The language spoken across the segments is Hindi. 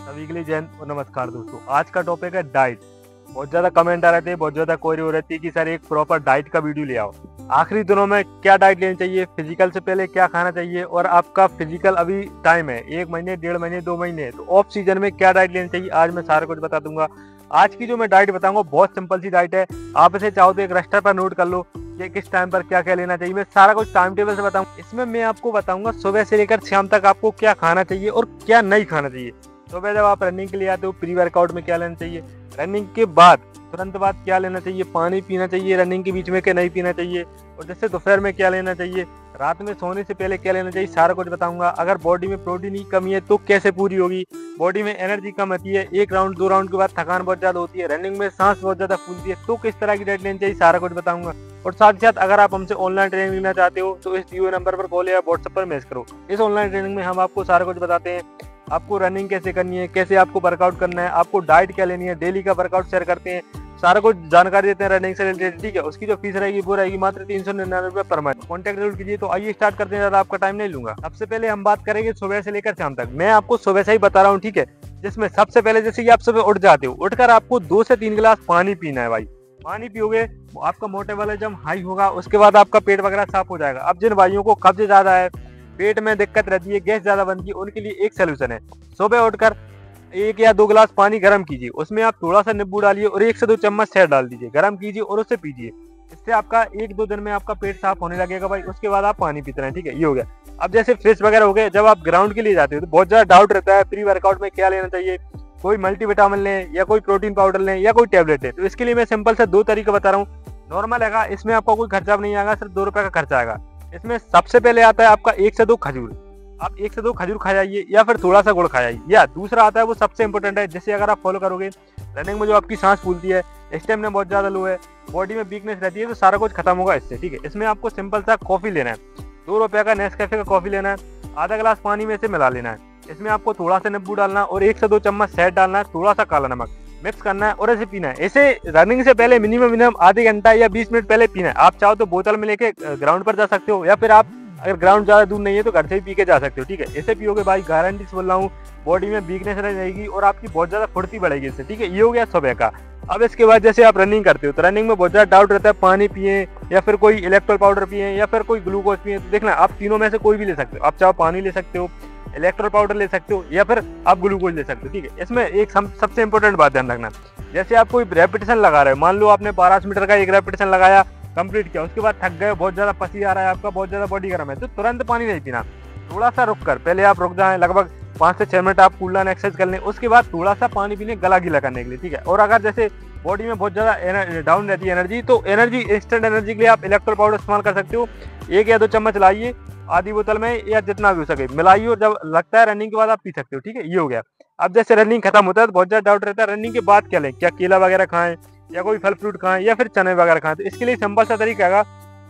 सभी के लिए जय हिंद और नमस्कार दोस्तों। आज का टॉपिक है डाइट। बहुत ज्यादा कमेंट आ रहे थे, बहुत ज्यादा क्वेरी हो रही थी कि सर एक प्रॉपर डाइट का वीडियो ले आओ। आखिरी दिनों में क्या डाइट लेनी चाहिए, फिजिकल से पहले क्या खाना चाहिए, और आपका फिजिकल अभी टाइम है 1 महीने, 1.5 महीने, 2 महीने, तो ऑफ सीजन में क्या डाइट लेनी चाहिए आज मैं सारा कुछ बता दूंगा। आज की जो मैं डाइट बताऊंगा बहुत सिंपल सी डाइट है। आप इसे चाहो तो एक रजिस्टर पर नोट कर लो कि किस टाइम पर क्या क्या लेना चाहिए। मैं सारा कुछ टाइम टेबल से बताऊंगा। इसमें मैं आपको बताऊंगा सुबह से लेकर शाम तक आपको क्या खाना चाहिए और क्या नहीं खाना चाहिए। सुबह जब आप रनिंग के लिए आते हो प्री वर्कआउट में क्या लेना चाहिए, रनिंग के बाद तुरंत बाद क्या लेना चाहिए, पानी पीना चाहिए रनिंग के बीच में क्या नहीं पीना चाहिए, और जैसे दोपहर में क्या लेना चाहिए, रात में सोने से पहले क्या लेना चाहिए, सारा कुछ बताऊंगा। अगर बॉडी में प्रोटीन की कमी है तो कैसे पूरी होगी, बॉडी में एनर्जी कम आती है, 1 राउंड 2 राउंड के बाद थकान बहुत ज्यादा होती है, रनिंग में सांस बहुत ज्यादा फूलती है, तो किस तरह की डाइट लेनी चाहिए, सारा कुछ बताऊंगा। और साथ ही साथ अगर आप हमसे ऑनलाइन ट्रेनिंग लेना चाहते हो तो इस दिए नंबर पर कॉल या व्हाट्सएप पर मैसेज करो। इस ऑनलाइन ट्रेनिंग में हम आपको सारा कुछ बताते हैं। आपको रनिंग कैसे करनी है, कैसे आपको वर्कआउट करना है, आपको डाइट क्या लेनी है, डेली का वर्कआउट शेयर करते हैं, सारा कुछ जानकारी देते हैं रनिंग से रिलेटेड। ठीक है, उसकी जो फीस रहेगी वो रहेगी मात्र 399 रुपए पर मंथ। कॉन्टैक्ट जरूर कीजिए। तो आइए स्टार्ट करते हैं, ज्यादा आपका टाइम नहीं लूंगा। सबसे पहले हम बात करेंगे सुबह से लेकर शाम तक। मैं आपको सुबह से ही बता रहा हूँ, ठीक है, जिसमें सबसे पहले जैसे कि आप सुबह उठ जाते हो, उठकर आपको 2 से 3 गिलास पानी पीना है भाई। पानी पियोगे आपका मेटाबॉलिज्म हाई होगा, उसके बाद आपका पेट वगैरह साफ हो जाएगा। अब जिन भाइयों को कब्ज ज्यादा है, पेट में दिक्कत रहती है, गैस ज्यादा बनती है, उनके लिए एक सोल्यूशन है। सुबह उठकर 1 या 2 गिलास पानी गर्म कीजिए, उसमें आप थोड़ा सा नींबू डालिए और 1 से 2 चम्मच शहद डाल दीजिए, गर्म कीजिए और उसे पीजिए। इससे आपका 1-2 दिन में आपका पेट साफ होने लगेगा भाई। उसके बाद आप पानी पीते रहें। ठीक है, ये हो गया। अब जैसे फ्रेश वगैरह हो गए, जब आप ग्राउंड के लिए जाते हो तो बहुत ज्यादा डाउट रहता है प्री वर्कआउट में क्या लेना चाहिए, कोई मल्टीविटामिन लें या कोई प्रोटीन पाउडर लें या कोई टेबलेट लें। तो इसके लिए मैं सिंपल से 2 तरीके बता रहा हूँ। नॉर्मल है, इसमें आपका कोई खर्चा नहीं आएगा, सिर्फ 2 रुपए का खर्चा आएगा। इसमें सबसे पहले आता है आपका 1 से 2 खजूर। आप 1 से 2 खजूर खा जाइए या फिर थोड़ा सा गुड़ खा जाइए। या दूसरा आता है वो सबसे इंपॉर्टेंट है, जिसे अगर आप फॉलो करोगे, रनिंग में जो आपकी सांस फूलती है, स्टेमिना बहुत ज्यादा लो है, बॉडी में वीकनेस रहती है, तो सारा कुछ खत्म होगा इससे। ठीक है, इसमें आपको सिंपल सा कॉफी लेना है, 2 रुपए का नेस्कैफे का कॉफी लेना है, आधा गिलास पानी में से मिला लेना है। इसमें आपको थोड़ा सा नींबू डालना और 1 से 2 चम्मच शहद डालना है, थोड़ा सा काला नमक मिक्स करना है और ऐसे पीना है। इसे रनिंग से पहले मिनिमम आधे घंटा या 20 मिनट पहले पीना है। आप चाहो तो बोतल में लेके ग्राउंड पर जा सकते हो, या फिर आप अगर ग्राउंड ज्यादा दूर नहीं है तो घर से ही पी के जा सकते हो। ठीक है, इसे पियोगे भाई, गारंटी से बोल रहा हूँ, बॉडी में वीकनेस रहेगी और आपकी बहुत ज्यादा फुर्ती बढ़ेगी इससे। ठीक है, ये हो गया सुबह का। अब इसके बाद जैसे आप रनिंग करते हो तो रनिंग में बहुत ज्यादा डाउट रहता है, पानी पिए या फिर कोई इलेक्ट्रोल पाउडर पिए या फिर कोई ग्लूकोज पिए। तो देखना, आप तीनों में से कोई भी ले सकते हो। आप चाहो पानी ले सकते हो, इलेक्ट्रोल पाउडर ले सकते हो, या फिर आप ग्लूकोज ले सकते हो। ठीक है, इसमें एक सबसे इंपॉर्टेंट बात ध्यान रखना, जैसे आप कोई रेपिटेशन लगा रहे हो, मान लो आपने 1200 मीटर का एक रेपिटेशन लगाया, कंप्लीट किया, उसके बाद थक गए, बहुत ज्यादा पसी आ रहा है, आपका बहुत ज्यादा बॉडी गर्म है, तो तुरंत पानी नहीं पीना। थोड़ा सा रुक कर, पहले आप रुक जाएं, लगभग 5 से 6 मिनट आप कूल डाउन एक्सरसाइज कर लें, उसके बाद थोड़ा सा पानी पीने, गला गीला करने के लिए। ठीक है, और अगर जैसे बॉडी में बहुत ज्यादा डाउन रहती है एनर्जी, तो एनर्जी इंस्टेंट एनर्जी के लिए आप इलेक्ट्रोल पाउडर इस्तेमाल कर सकते हो। 1 या 2 चम्मच लाइए आधी बोतल में, या जितना भी हो सके मिलाइए, और जब लगता है रनिंग के बाद आप पी सकते हो। ठीक है, ये हो गया। अब जैसे रनिंग खत्म होता है तो बहुत ज्यादा डाउट रहता है रनिंग के बाद क्या लें, क्या केला वगैरह खाएं या कोई फल फ्रूट खाएं या फिर चने वगैरह खाएं। तो इसके लिए सिंपल सा तरीका है,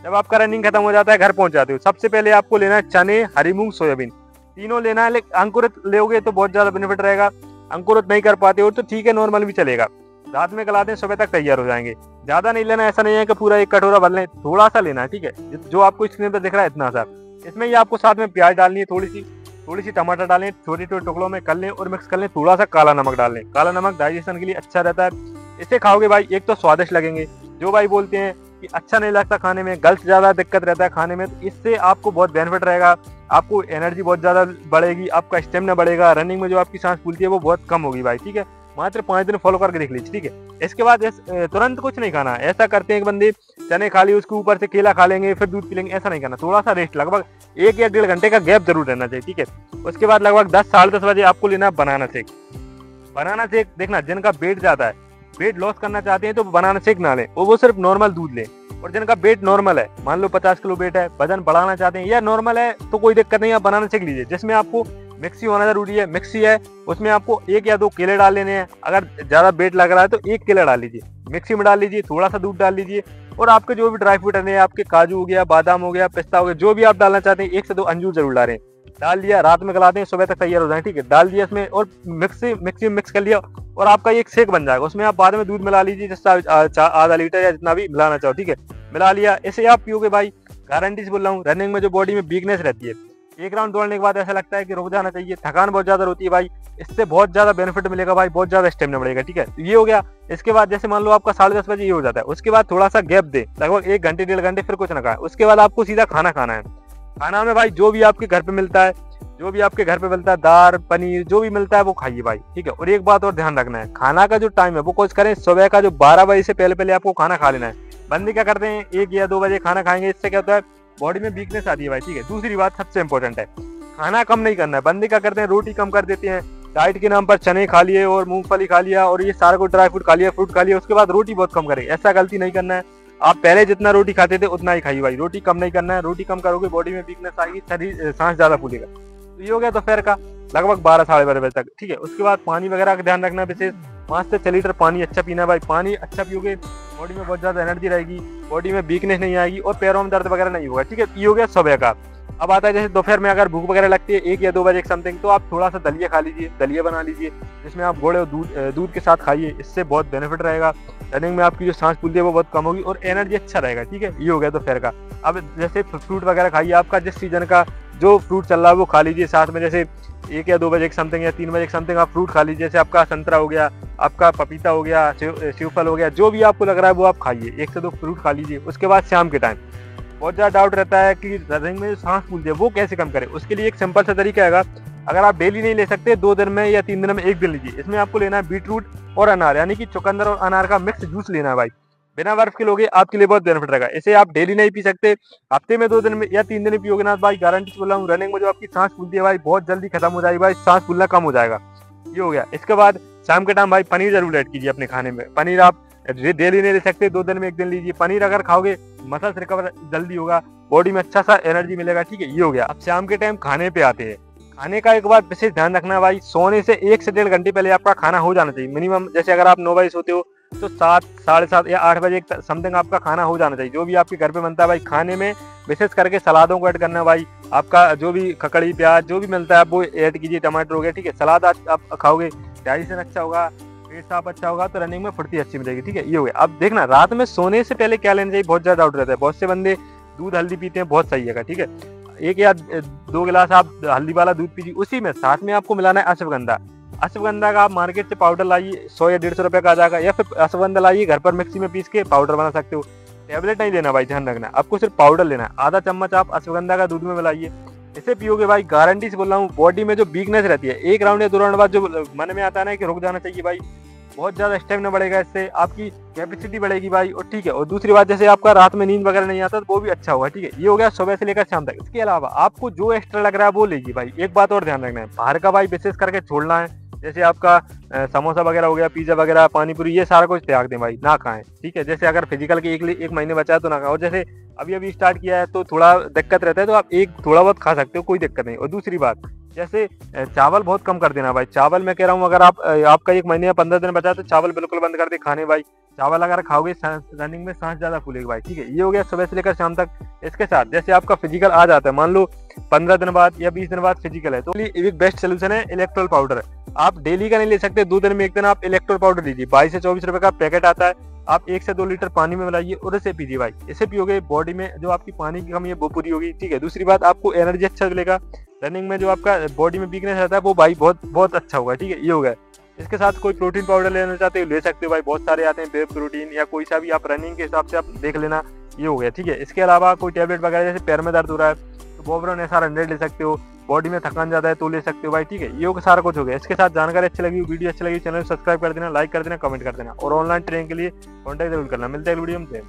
जब आपका रनिंग खत्म हो जाता है, घर पहुंच जाते हो, सबसे पहले आपको लेना है चने, हरी मूंग, सोयाबीन, तीनों लेना है। लेकिन अंकुरित लोगे तो बहुत ज्यादा बेनिफिट रहेगा। अंकुरित नहीं कर पाते हो तो ठीक है, नॉर्मल भी चलेगा। रात में गला दें, सुबह तक तैयार हो जाएंगे। ज्यादा नहीं लेना, ऐसा नहीं है कि पूरा एक कटोरा भर लें, थोड़ा सा लेना है। ठीक है, जो आपको स्क्रीन पर दिख रहा है इतना सा। इसमें ये आपको साथ में प्याज डालनी है, थोड़ी सी टमाटर डालें, छोटे छोटे टुकड़ों में कर लें और मिक्स कर लें, थोड़ा सा काला नमक डाल लें। काला नमक डाइजेशन के लिए अच्छा रहता है। इसे खाओगे भाई, एक तो स्वादिष्ट लगेंगे, जो भाई बोलते हैं कि अच्छा नहीं लगता खाने में, गल्स ज्यादा दिक्कत रहता है खाने में, तो इससे आपको बहुत बेनिफिट रहेगा। आपको एनर्जी बहुत ज्यादा बढ़ेगी, आपका स्टेमिना बढ़ेगा, रनिंग में जो आपकी सांस फूलती है वो बहुत कम होगी भाई। ठीक है, मात्र 5 दिन फॉलो करके देख लीजिए। ठीक है, इसके बाद तुरंत कुछ नहीं खाना। ऐसा करते हैं कि बंदे चने खा लिए, उसके ऊपर से केला खा लेंगे, फिर दूध पी लेंगे, ऐसा नहीं करना। थोड़ा सा रेस्ट, लगभग 1 या 1.5 घंटे का गैप जरूर रहना चाहिए। ठीक है, उसके बाद लगभग 10 साढ़े 10 बजे आपको लेना बनाना शेक। बनाना शेक देखना, जिनका वेट ज्यादा है, वेट लॉस करना चाहते हैं तो बनाना शेक ना लें, और वो सिर्फ नॉर्मल दूध लें। और जिनका वेट नॉर्मल है, मान लो 50 किलो वेट है, वजन बढ़ाना चाहते हैं या नॉर्मल है, तो कोई दिक्कत नहीं है, आप बनाना शेक लीजिए, जिसमें आपको मिक्सी होना जरूरी है। मिक्सी है, उसमें आपको 1 या 2 केले डाल लेने हैं। अगर ज्यादा वेट लग रहा है तो 1 केला डाल लीजिए, मिक्सी में डाल लीजिए, थोड़ा सा दूध डाल लीजिए, और आपके जो भी ड्राई फ्रूट है, आपके काजू हो गया, बादाम हो गया, पिस्ता हो गया, जो भी आप डालना चाहते हैं, 1 से 2 अंजूर जरूर डालें। डाल दिया, रात में गला दें, सुबह तक तैयार हो जाए। ठीक है, डाल दिया इसमें और मिक्सी में मिक्स कर लिया, और आपका एक शेक बन जाएगा। उसमें आप बाद में दूध मिला लीजिए, जिससे आधा लीटर या जितना भी मिलाना चाहो। ठीक है, मिला लिया, इसे आप पियोगे भाई, गारंटी से बोल रहा हूँ, रनिंग में जो बॉडी में वीकनेस रहती है, एक राउंड दौड़ने के बाद ऐसा लगता है कि रुक जाना चाहिए, थकान बहुत ज्यादा होती है भाई, इससे बहुत ज्यादा बेनिफिट मिलेगा भाई, बहुत ज्यादा स्टेमिना बढ़ेगा। ठीक है, तो ये हो गया। इसके बाद जैसे मान लो आपका 10:30 बजे ये हो जाता है, उसके बाद थोड़ा सा गैप दे, लगभग 1 घंटे 1.5 घंटे, फिर कुछ ना खाए। उसके बाद आपको सीधा खाना खाना है। खाना में भाई जो भी आपके घर पे मिलता है, जो भी आपके घर पे मिलता है, दाल पनीर जो भी मिलता है वो खाइए भाई। ठीक है, और एक बात और ध्यान रखना है, खाना का जो टाइम है वो कोशिश करें सुबह का जो 12 बजे से पहले पहले आपको खाना खा लेना है। बंदे क्या करते हैं 1 या 2 बजे खाना खाएंगे, इससे क्या होता है बॉडी में वीकनेस आती है भाई। ठीक है, दूसरी बात सबसे इंपॉर्टेंट है, खाना कम नहीं करना है। बंदे क्या करते हैं रोटी कम कर देते हैं, डाइट के नाम पर चने खा लिए और मूंगफली खा लिया और ये सारा कुछ ड्राई फ्रूट खा लिया, फ्रूट खा लिया, उसके बाद रोटी बहुत कम करें। ऐसा गलती नहीं करना है। आप पहले जितना रोटी खाते थे उतना ही खाइए भाई, रोटी कम नहीं करना है। रोटी कम करोगे बॉडी में वीकनेस आएगी, शरीर सांस ज्यादा फूलेगा। तो ये हो गया दोपहर का लगभग 12 साढ़े 12 बजे तक। ठीक है, उसके बाद पानी वगैरह का ध्यान रखना है, विशेष 5 से 6 लीटर पानी अच्छा पीना है भाई। पानी अच्छा पियोगे बॉडी में बहुत ज्यादा एनर्जी रहेगी, बॉडी में वीकनेस नहीं आएगी और पैरों में दर्द वगैरह नहीं होगा। ठीक है, ये हो गया सुबह का। अब आता है जैसे दोपहर में अगर भूख वगैरह लगती है 1 या 2 बजे समथिंग, तो आप थोड़ा सा दलिया खा लीजिए, दलिया बना लीजिए जिसमें आप गुड़ और दूध के साथ खाइए, इससे बहुत बेनिफिट रहेगा। रनिंग में आपकी जो सांस फूलती है वो बहुत कम होगी और एनर्जी अच्छा रहेगा। ठीक है, ये हो गया दोपहर का। अब जैसे फ्रूट वगैरह खाइए, आपका जिस सीजन का जो फ्रूट चल रहा है वो खा लीजिए साथ में। जैसे 1 या 2 बजे समथिंग या 3 बजे समथिंग आप फ्रूट खा लीजिए, जैसे आपका संतरा हो गया, आपका पपीता हो गया, सेवफल हो गया, जो भी आपको लग रहा है वो आप खाइए, 1 से 2 फ्रूट खा लीजिए। उसके बाद शाम के टाइम बहुत ज़्यादा डाउट रहता है कि रनिंग में जो सांस फूलती है वो कैसे कम करें। उसके लिए एक सिंपल सा तरीका है, अगर आप डेली नहीं ले सकते 2 दिन में या 3 दिन में 1 दिन लीजिए। इसमें आपको लेना है बीटरूट और अनार, यानी कि चुकंदर और अनार का मिक्स जूस लेना है भाई। बिना बर्फ के लोगे आपके लिए बहुत बेनिफिट रहेगा। इसे आप डेली नहीं पी सकते, हफ्ते में 2 दिन में या 3 दिन पियोगे ना भाई, गारंटी से बोल रहा हूँ रनिंग में जो आपकी सांस फूलती है भाई बहुत जल्दी खत्म हो जाएगी भाई, सांस फूलना कम हो जाएगा। ये हो गया। इसके बाद शाम के टाइम भाई पनीर जरूर ऐड कीजिए अपने खाने में। पनीर आप डेली नहीं ले सकते, 2 दिन में 1 दिन लीजिए। पनीर अगर खाओगे मसल्स रिकवर जल्दी होगा, बॉडी में अच्छा सा एनर्जी मिलेगा। ठीक है, ये हो गया। अब शाम के टाइम खाने पे आते हैं। खाने का एक बात विशेष ध्यान रखना है भाई, सोने से 1 से 1.5 घंटे पहले आपका खाना हो जाना चाहिए मिनिमम। जैसे अगर आप 9 बजे सोते हो तो 7, साढ़े 7 या 8 बजे समथिंग आपका खाना हो जाना चाहिए। जो भी आपके घर पे बनता है भाई, खाने में विशेष करके सलादों को ऐड करना है भाई। आपका जो भी खकड़ी प्याज जो भी मिलता है आप वो ऐड कीजिए, टमाटर हो गया। ठीक है, सलाद आप खाओगे, डाइजेशन अच्छा होगा, पेट साफ अच्छा होगा, तो रनिंग में फुर्ती अच्छी मिलेगी। ठीक है, ये हो गया। अब देखना रात में सोने से पहले क्या लेना चाहिए, बहुत ज्यादा डाउट रहता है। बहुत से बंदे दूध हल्दी पीते हैं, बहुत सही है। ठीक है, 1 या 2 गिलास आप हल्दी वाला दूध पीजिए, उसी में साथ में आपको मिलाना है अश्वगंधा। अश्वगंधा का आप मार्केट से पाउडर लाइए, 100 या 150 रुपए का आ जाएगा, या फिर अश्वगंधा लाइए घर पर मिक्सी में पीस के पाउडर बना सकते हो। टैबलेट नहीं लेना भाई, ध्यान रखना, आपको सिर्फ पाउडर लेना है। आधा चम्मच आप अश्वगंधा का दूध में मिलाइए, इसे पियोगे भाई गारंटी से बोल रहा हूँ बॉडी में जो वीकनेस रहती है 1 राउंड या 2 राउंड बाद जो मन में आता है ना कि रुक जाना चाहिए भाई, बहुत ज्यादा स्टेमिना बढ़ेगा, इससे आपकी कैपेसिटी बढ़ेगी भाई। और ठीक है, और दूसरी बात जैसे आपका रात में नींद वगैरह नहीं आता तो वो भी अच्छा होगा। ठीक है, ये हो गया सुबह से लेकर शाम तक। इसके अलावा आपको जो एक्स्ट्रा लग रहा है वो लीजिए भाई। एक बात और ध्यान रखना है, बाहर का भाई विशेष करके छोड़ना है। जैसे आपका समोसा वगैरह हो गया, पिज्जा वगैरह, पानी पूरी, ये सारा कुछ त्याग दें भाई, ना खाएं। ठीक है, जैसे अगर फिजिकल के 1 महीने बचा है तो ना खाओ। और जैसे अभी अभी स्टार्ट किया है तो थोड़ा दिक्कत रहता है तो आप थोड़ा बहुत खा सकते हो, कोई दिक्कत नहीं। और दूसरी बात जैसे चावल बहुत कम कर देना भाई। चावल मैं कह रहा हूँ अगर आपका 1 महीने या 15 दिन बचा तो चावल बिल्कुल बंद कर दे खाने भाई। चावल अगर खाओगे रनिंग में सांस ज्यादा फूलेगी भाई। ठीक है, ये हो गया सुबह से लेकर शाम तक। इसके साथ जैसे आपका फिजिकल आ जाता है, मान लो 15 दिन बाद या 20 दिन बाद फिजिकल है, तो एक बेस्ट सोल्यूशन है इलेक्ट्रोल पाउडर। आप डेली का नहीं ले सकते, 2 दिन में 1 दिन आप इलेक्ट्रोल पाउडर लीजिए। 22 से 24 रुपए का पैकेट आता है, आप 1 से 2 लीटर पानी में मिलाइए और इसे पीजिए भाई। इसे पियोगे बॉडी में जो आपकी पानी की कमी है वो पूरी होगी। ठीक है, दूसरी बात आपको एनर्जी अच्छा मिलेगा। रनिंग में जो आपका बॉडी में वीकनेस रहता है वो भाई बहुत बहुत अच्छा होगा। ठीक है, ये हो गया। इसके साथ कोई प्रोटीन पाउडर लेना चाहते हो ले सकते हो भाई, बहुत सारे आते हैं, वेब प्रोटीन या कोई सा भी आप रनिंग के हिसाब से आप देख लेना। ये हो गया। ठीक है, इसके अलावा कोई टैबलेट वगैरह जैसे पैर में दर्द हो रहा है तो बोब्रोन SR 100 ले सकते हो, बॉडी में थकान ज्यादा है तो ले सकते हो भाई। ठीक है, ये हो सारा कुछ हो गया। इसके साथ जानकारी अच्छी लगी, वीडियो अच्छी लगी, चैनल सब्सक्राइब कर देना, लाइक कर देना, कमेंट कर देना और ऑनलाइन ट्रेनिंग के लिए कॉन्टैक्ट जरूर करना। मिलते हैं वीडियो में।